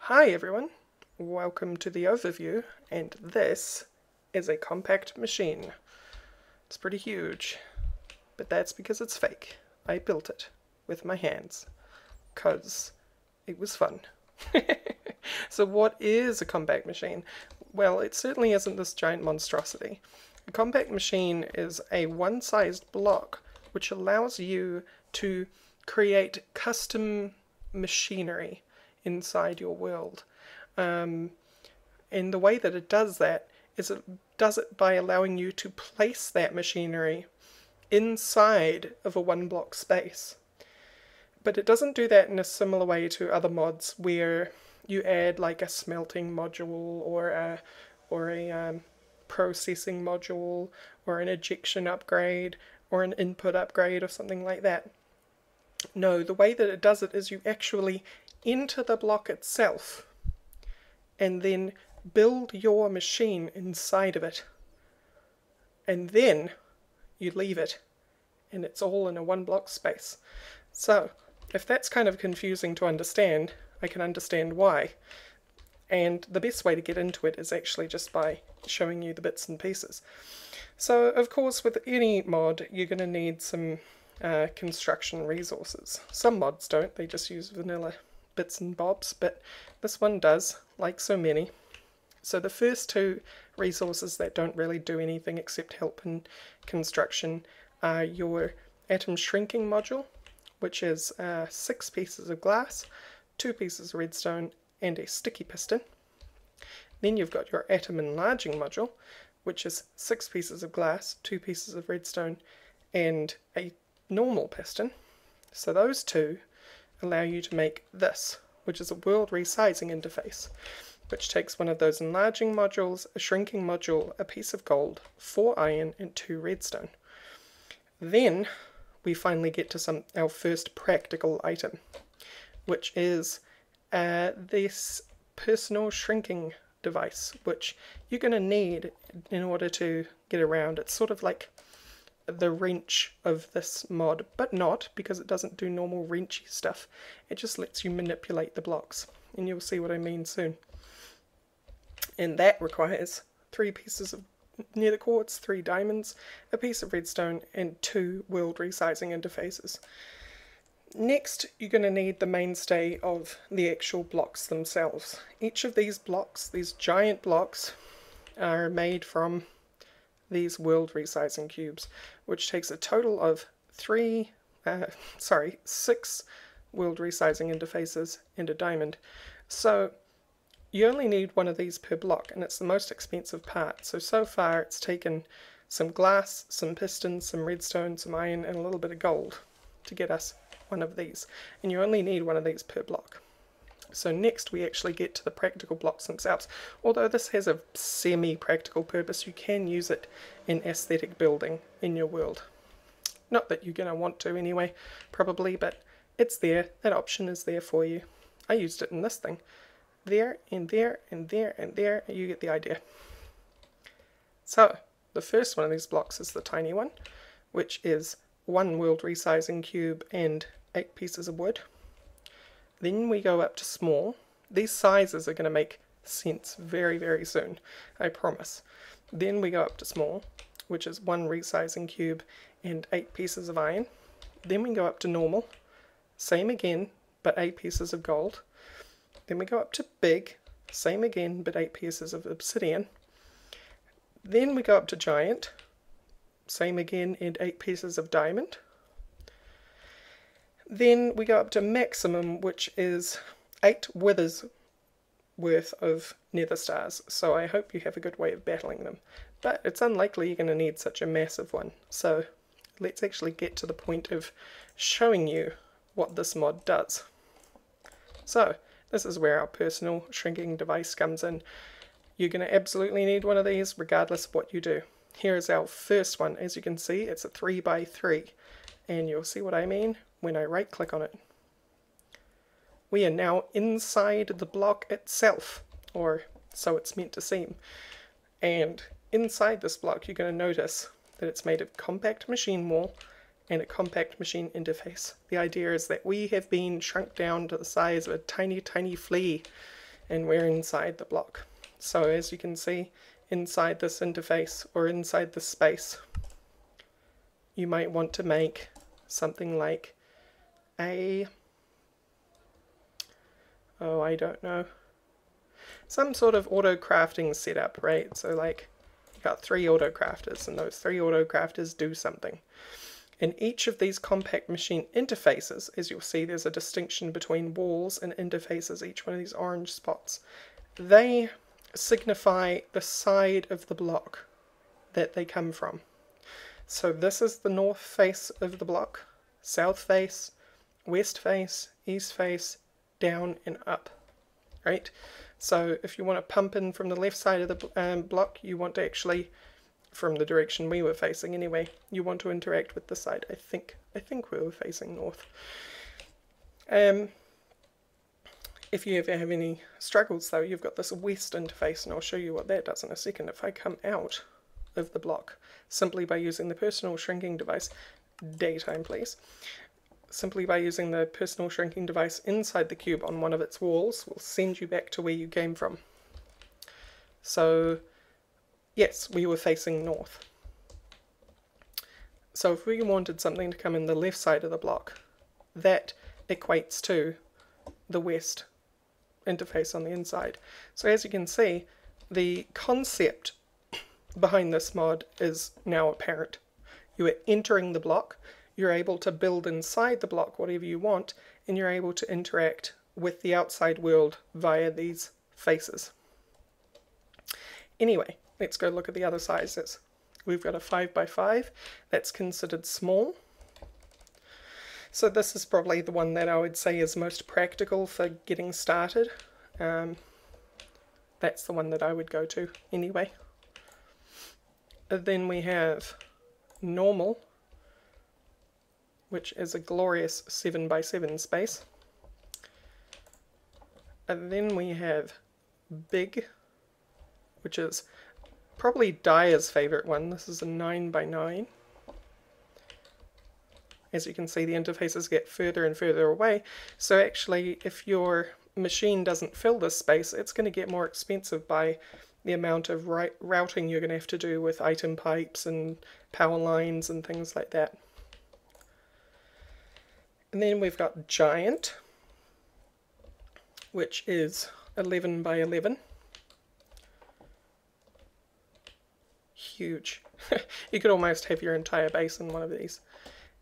Hi everyone, welcome to the overview, and this is a compact machine. It's pretty huge, but that's because it's fake. I built it with my hands, because it was fun. So what is a compact machine? Well, it certainly isn't this giant monstrosity. A compact machine is a one-sized block which allows you to create custom machinery inside your world. And the way that it does that is it does it by allowing you to place that machinery inside of a one block space. But it doesn't do that in a similar way to other mods where you add like a smelting module or a processing module or an ejection upgrade or an input upgrade or something like that. No, the way that it does it is you actually enter the block itself and then build your machine inside of it, and then you leave it and it's all in a one block space. So if that's kind of confusing to understand, I can understand why, and the best way to get into it is actually just by showing you the bits and pieces. So of course with any mod you're going to need some construction resources. Some mods don't, they just use vanilla bits and bobs, but this one does, like so many. So the first two resources that don't really do anything except help in construction are your atom shrinking module, which is 6 pieces of glass, 2 pieces of redstone, and a sticky piston. Then you've got your atom enlarging module, which is 6 pieces of glass, 2 pieces of redstone, and a normal piston. So those two allow you to make this, which is a world resizing interface, which takes one of those enlarging modules, a shrinking module, a piece of gold, 4 iron, and 2 redstone. Then we finally get to our first practical item, which is this personal shrinking device, which you're going to need in order to get around. It's sort of like the wrench of this mod, but not, because it doesn't do normal wrenchy stuff. It just lets you manipulate the blocks, and you'll see what I mean soon. And that requires 3 pieces of nether quartz, 3 diamonds, a piece of redstone, and 2 world resizing interfaces. Next, you're going to need the mainstay of the actual blocks themselves. Each of these blocks, these giant blocks, are made from these world resizing cubes, which takes a total of 6 world resizing interfaces and a diamond. So you only need one of these per block, and it's the most expensive part. So far it's taken some glass, some pistons, some redstone, some iron, and a little bit of gold to get us one of these, and you only need one of these per block. So next we actually get to the practical blocks themselves. Although this has a semi-practical purpose, you can use it in aesthetic building in your world. Not that you're going to want to anyway, probably, but it's there. That option is there for you. I used it in this thing. There, and there, and there, and there. You get the idea. So the first one of these blocks is the tiny one, which is 1 world resizing cube and 8 pieces of wood. Then we go up to small. These sizes are going to make sense very, very soon, I promise. Then we go up to small, which is 1 resizing cube and 8 pieces of iron. Then we go up to normal, same again, but 8 pieces of gold. Then we go up to big, same again, but 8 pieces of obsidian. Then we go up to giant, same again, and 8 pieces of diamond. Then we go up to maximum, which is 8 withers worth of nether stars. So I hope you have a good way of battling them. But it's unlikely you're going to need such a massive one. So let's actually get to the point of showing you what this mod does. So this is where our personal shrinking device comes in. You're going to absolutely need one of these regardless of what you do. Here is our first one. As you can see, it's a 3x3, and you'll see what I mean when I right click on it. We are now inside the block itself, or so it's meant to seem. And inside this block you're going to notice that it's made of compact machine wall and a compact machine interface. The idea is that we have been shrunk down to the size of a tiny, tiny flea, and we're inside the block. So as you can see, inside this interface or inside this space, you might want to make something like a, oh, I don't know, some sort of auto crafting setup, right? So like you got 3 auto crafters, and those 3 auto crafters do something. In each of these compact machine interfaces, as you'll see, there's a distinction between walls and interfaces, each one of these orange spots. They signify the side of the block that they come from. So this is the north face of the block, south face, west face, east face, down and up, right? So if you want to pump in from the left side of the block, you want to actually, from the direction we were facing anyway, you want to interact with the side. I think we were facing north. If you ever have any struggles though, you've got this west interface, and I'll show you what that does in a second. If I come out of the block simply by using the personal shrinking device, daytime please, simply by using the personal shrinking device inside the cube on one of its walls will send you back to where you came from. So yes, we were facing north. So if we wanted something to come in the left side of the block, that equates to the west interface on the inside. So as you can see, the concept behind this mod is now apparent. You are entering the block, you're able to build inside the block whatever you want, and you're able to interact with the outside world via these faces. Anyway, let's go look at the other sizes. We've got a 5x5, that's considered small. So this is probably the one that I would say is most practical for getting started. That's the one that I would go to anyway. And then we have normal, which is a glorious 7x7 space. And then we have big, which is probably Dyer's favourite one. This is a 9x9. As you can see, the interfaces get further and further away, so actually if your machine doesn't fill this space, it's going to get more expensive by the amount of routing you're going to have to do with item pipes and power lines and things like that. And then we've got giant, which is 11x11. Huge. You could almost have your entire base in one of these.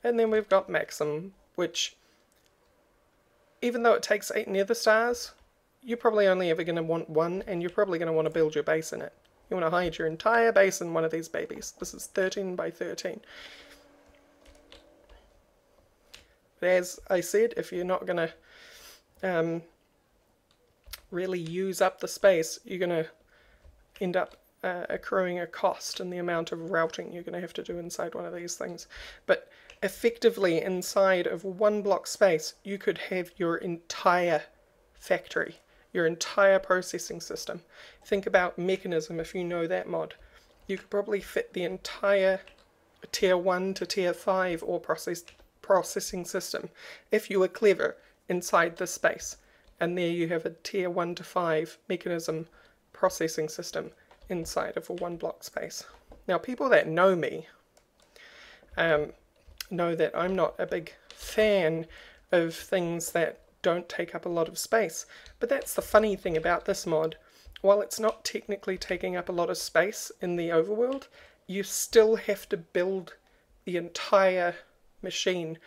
And then we've got maximum, which, even though it takes 8 nether stars, you're probably only ever going to want 1, and you're probably going to want to build your base in it. You want to hide your entire base in one of these babies. This is 13x13. But as I said, if you're not going to really use up the space, you're going to end up accruing a cost in the amount of routing you're going to have to do inside one of these things. But effectively, inside of 1 block space, you could have your entire factory, your entire processing system. Think about Mechanism, if you know that mod. You could probably fit the entire tier 1 to tier 5 ore processing system, if you were clever, inside this space. And there you have a tier 1 to 5 Mechanism processing system inside of a 1 block space. Now, people that know me know that I'm not a big fan of things that don't take up a lot of space, but that's the funny thing about this mod. While it's not technically taking up a lot of space in the overworld, you still have to build the entire machine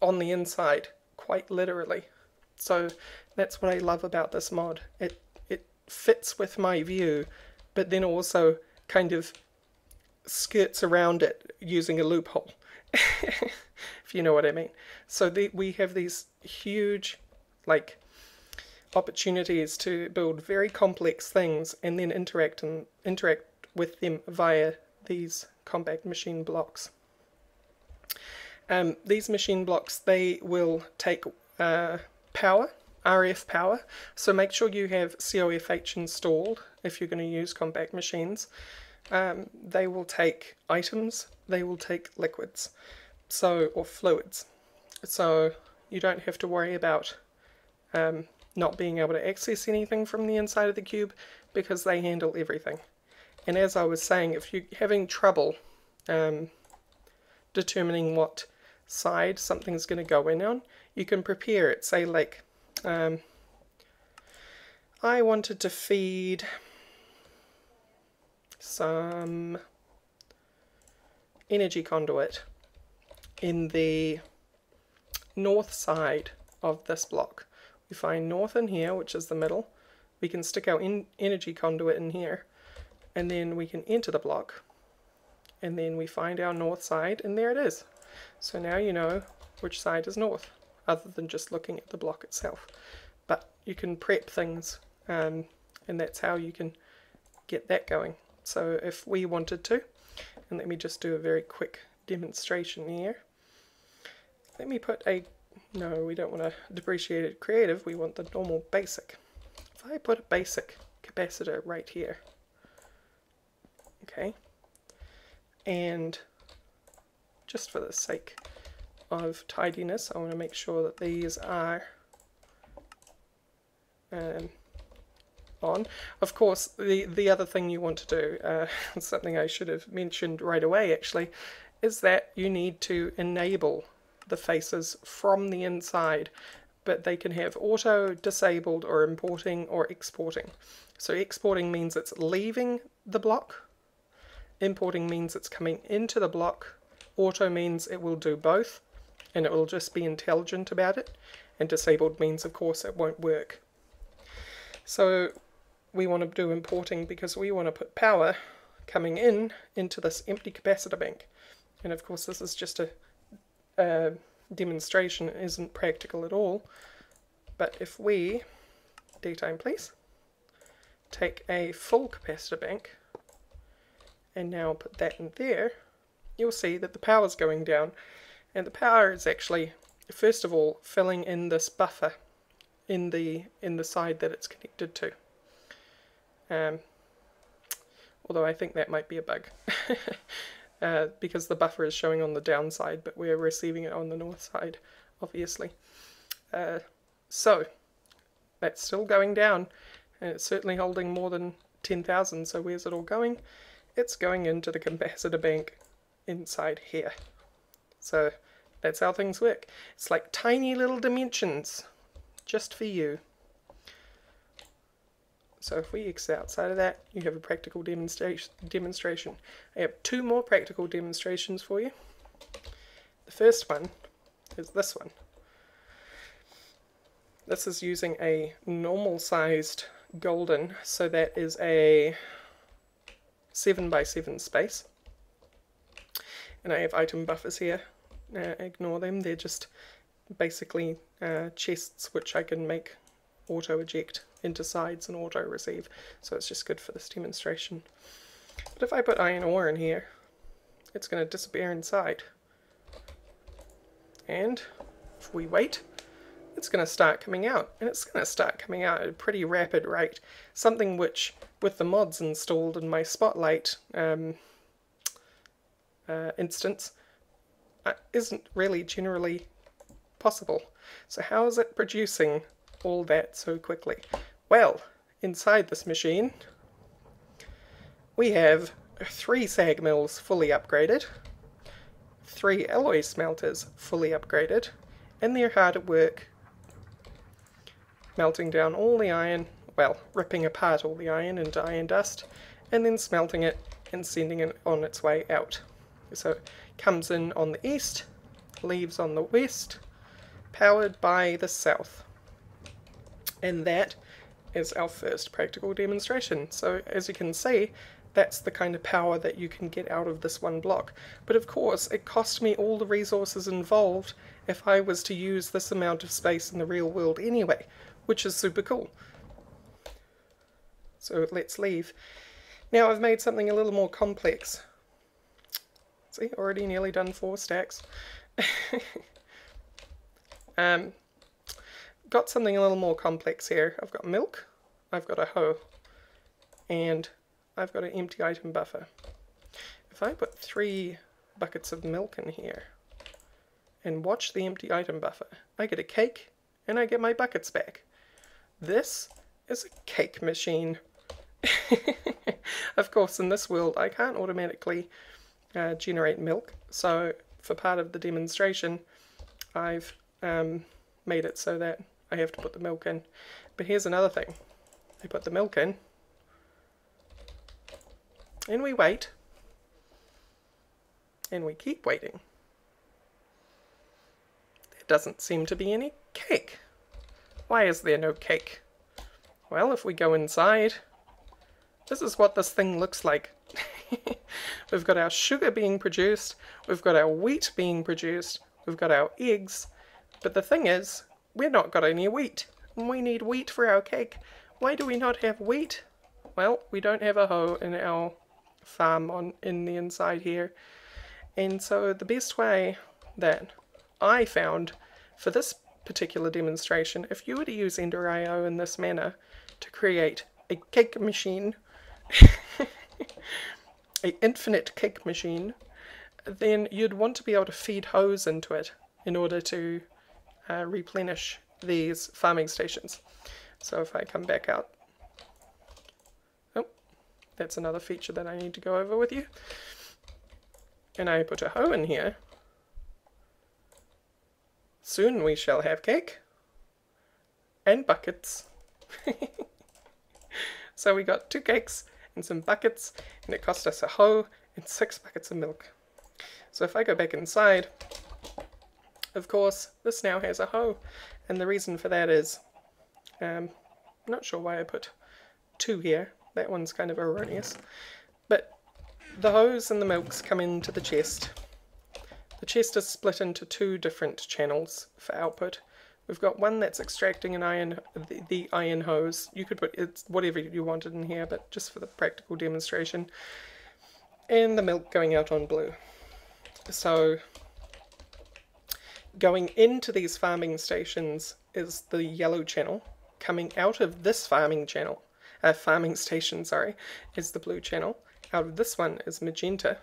on the inside, quite literally. So that's what I love about this mod. It fits with my view, but then also kind of skirts around it using a loophole, if you know what I mean. So we have these huge, like, opportunities to build very complex things and then interact with them via these compact machine blocks. These machine blocks, they will take power, RF power, so make sure you have COFH installed if you're going to use compact machines. They will take items, they will take liquids, or fluids, so you don't have to worry about not being able to access anything from the inside of the cube because they handle everything. And as I was saying, if you're having trouble determining what side something's going to go in on, you can prepare it. Say like, I wanted to feed some energy conduit in the north side of this block. We find north in here, which is the middle. We can stick our energy conduit in here, and then we can enter the block, and then we find our north side, and there it is. So now you know which side is north, other than just looking at the block itself. But you can prep things, and that's how you can get that going. So if we wanted to, and let me just do a very quick demonstration here. Let me put a, no, we don't want a depreciated creative, we want the normal basic. If I put a basic capacitor right here, okay, and just for the sake of tidiness, I want to make sure that these are on. Of course, the other thing you want to do, something I should have mentioned right away actually, is that you need to enable the faces from the inside, but they can have auto, disabled, or importing or exporting. So exporting means it's leaving the block, importing means it's coming into the block, auto means it will do both and it will just be intelligent about it, and disabled means of course it won't work. So we want to do importing because we want to put power coming in into this empty capacitor bank, and of course this is just a demonstration, it isn't practical at all. But if we, daytime please, take a full capacitor bank and now put that in there, you'll see that the power is going down, and the power is actually first of all filling in this buffer in the side that it's connected to. Although I think that might be a bug because the buffer is showing on the downside, but we're receiving it on the north side, obviously. So that's still going down, and it's certainly holding more than 10,000. So where's it all going? It's going into the capacitor bank inside here. So that's how things work. It's like tiny little dimensions just for you. So if we exit outside of that, you have a practical demonstration. I have two more practical demonstrations for you. The first one is this one. This is using a normal sized golden, so that is a 7x7 space. And I have item buffers here. Ignore them, they're just basically chests which I can make auto eject into sides and auto receive, so it's just good for this demonstration. But if I put iron ore in here, it's going to disappear inside, and if we wait, it's going to start coming out, and it's going to start coming out at a pretty rapid rate, something which with the mods installed in my Spotlight instance isn't really generally possible. So how is it producing all that so quickly? Well, inside this machine we have 3 sag mills fully upgraded, 3 alloy smelters fully upgraded, and they're hard at work melting down all the iron, well, ripping apart all the iron into iron dust, and then smelting it and sending it on its way out. So it comes in on the east, leaves on the west, powered by the south. And that is our first practical demonstration. So as you can see, that's the kind of power that you can get out of this one block. But of course, it cost me all the resources involved if I was to use this amount of space in the real world anyway, which is super cool. So let's leave. Now I've made something a little more complex. See, already nearly done 4 stacks. Got something a little more complex here. I've got milk, I've got a hoe, and I've got an empty item buffer. If I put 3 buckets of milk in here and watch the empty item buffer, I get a cake and I get my buckets back. this is a cake machine. Of course, in this world I can't automatically generate milk, so for part of the demonstration I've made it so that I have to put the milk in. But here's another thing. I put the milk in and we wait and we keep waiting. There doesn't seem to be any cake. Why is there no cake? Well, if we go inside, this is what this thing looks like. We've got our sugar being produced, we've got our wheat being produced, we've got our eggs, but the thing is, we've not got any wheat, and we need wheat for our cake. Why do we not have wheat? Well, we don't have a hoe in our farm in the inside here, and so the best way that I found for this particular demonstration, if you were to use Ender.io in this manner to create a cake machine, an infinite cake machine, then you'd want to be able to feed hoes into it in order to replenish these farming stations. So if I come back out, oh, that's another feature that I need to go over with you, and I put a hoe in here, soon we shall have cake and buckets. So we got 2 cakes and some buckets, and it cost us a hoe and 6 buckets of milk. So if I go back inside, of course this now has a hoe, and the reason for that is I'm not sure why I put 2 here. That one's kind of erroneous, but the hoes and the milks come into the chest. The chest is split into 2 different channels for output. We've got one that's extracting an iron, the iron hose. You could put it's whatever you wanted in here, but just for the practical demonstration. And the milk going out on blue. So going into these farming stations is the yellow channel. Coming out of this farming station, is the blue channel. Out of this one is magenta.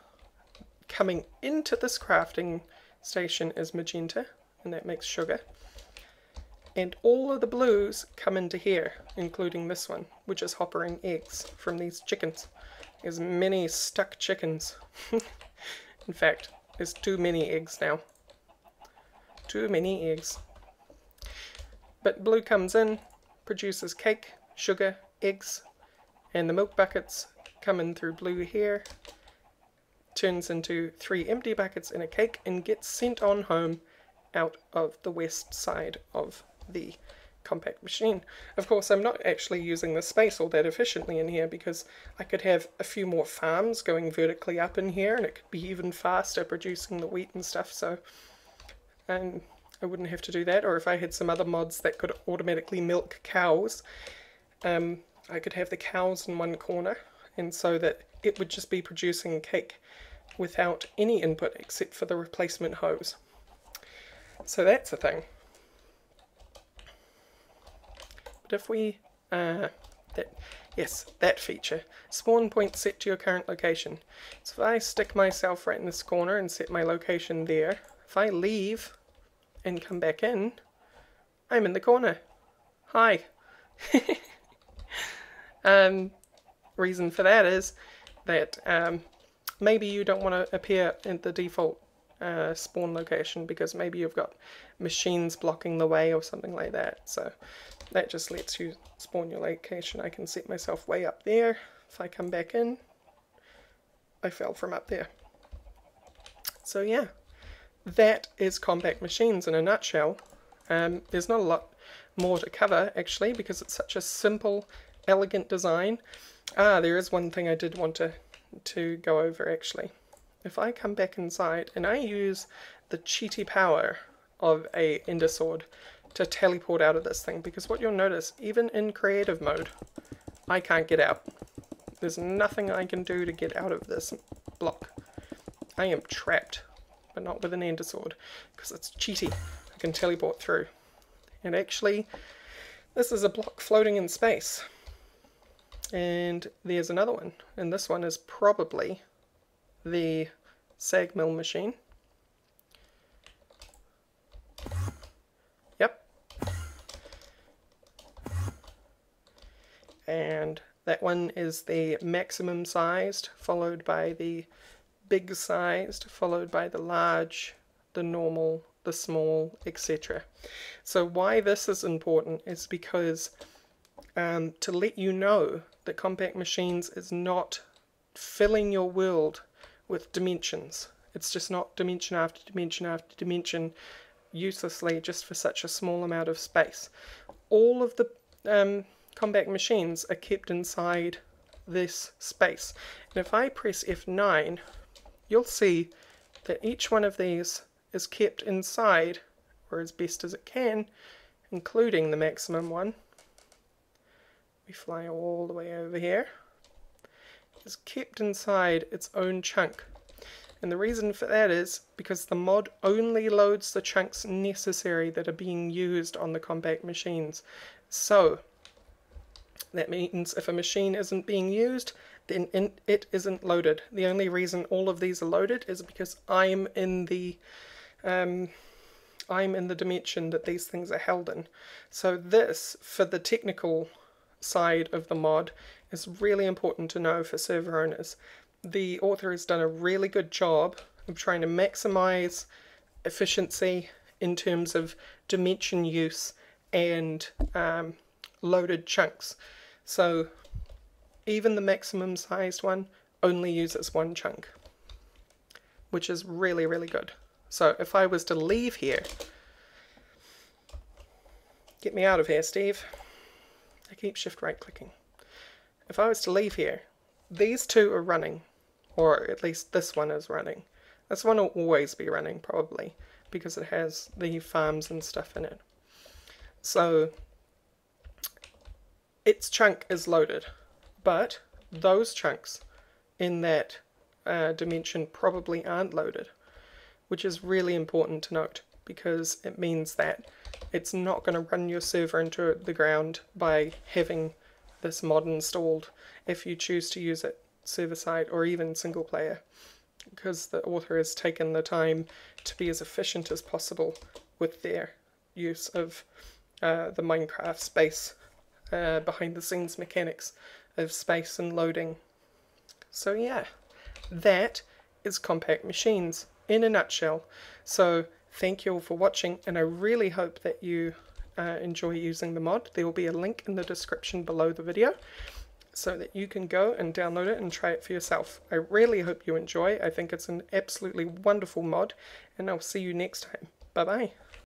Coming into this crafting station is magenta, and that makes sugar. And all of the blues come into here, including this one, which is hoppering eggs from these chickens. There's many stuck chickens. In fact, there's too many eggs now. Too many eggs. But blue comes in, produces cake, sugar, eggs, and the milk buckets come in through blue here, turns into 3 empty buckets and a cake, and gets sent on home out of the west side of the compact machine. Of course, I'm not actually using the space all that efficiently in here, because I could have a few more farms going vertically up in here, and it could be even faster producing the wheat and stuff, so I wouldn't have to do that. Or if I had some other mods that could automatically milk cows, I could have the cows in one corner, and so that it would just be producing cake without any input except for the replacement hose. So that's a thing. But if we, that feature, spawn point set to your current location. So if I stick myself right in this corner and set my location there, if I leave and come back in, I'm in the corner. Hi. Reason for that is that maybe you don't want to appear in the default spawn location because maybe you've got machines blocking the way or something like that. So that just lets you spawn your location. I can set myself way up there. If I come back in, I fell from up there. So yeah, that is compact machines in a nutshell. There's not a lot more to cover actually because it's such a simple, elegant design. There is one thing I did want to go over actually. If I come back inside and I use the cheaty power of a Ender Sword to teleport out of this thing, because what you'll notice, even in creative mode, I can't get out. There's nothing I can do to get out of this block. I am trapped, but not with an Ender Sword, because it's cheaty. I can teleport through. And actually, this is a block floating in space. And there's another one, and this one is probably the sag mill machine. Yep. and that one is the maximum sized, followed by the big sized, followed by the large, the normal, the small, etc. So why this is important is because to let you know that Compact Machines is not filling your world with dimensions. It's just not dimension after dimension after dimension uselessly just for such a small amount of space. All of the Compact Machines are kept inside this space. And if I press F9, you'll see that each one of these is kept inside, or as best as it can, including the maximum one. We fly all the way over here. Is kept inside its own chunk. And the reason for that is because the mod only loads the chunks necessary that are being used on the Compact Machines. So that means if a machine isn't being used, then it isn't loaded. The only reason all of these are loaded is because I'm in the dimension that these things are held in. So this, for the technical side of the mod, is really important to know for server owners. The author has done a really good job of trying to maximize efficiency in terms of dimension use and loaded chunks. So even the maximum sized one only uses one chunk, which is really, really good. So if I was to leave here, get me out of here, Steve. I keep shift right clicking. If I was to leave here, these two are running, or at least this one is running. This one will always be running probably because it has the farms and stuff in it. So its chunk is loaded, but those chunks in that dimension probably aren't loaded, which is really important to note because it means that it's not going to run your server into the ground by having this mod installed if you choose to use it server-side or even single player, because the author has taken the time to be as efficient as possible with their use of the Minecraft space behind the scenes mechanics of space and loading. So yeah, that is Compact Machines in a nutshell. So thank you all for watching, and I really hope that you enjoy using the mod. There will be a link in the description below the video so that you can go and download it and try it for yourself. I really hope you enjoy. I think it's an absolutely wonderful mod, and I'll see you next time. Bye bye.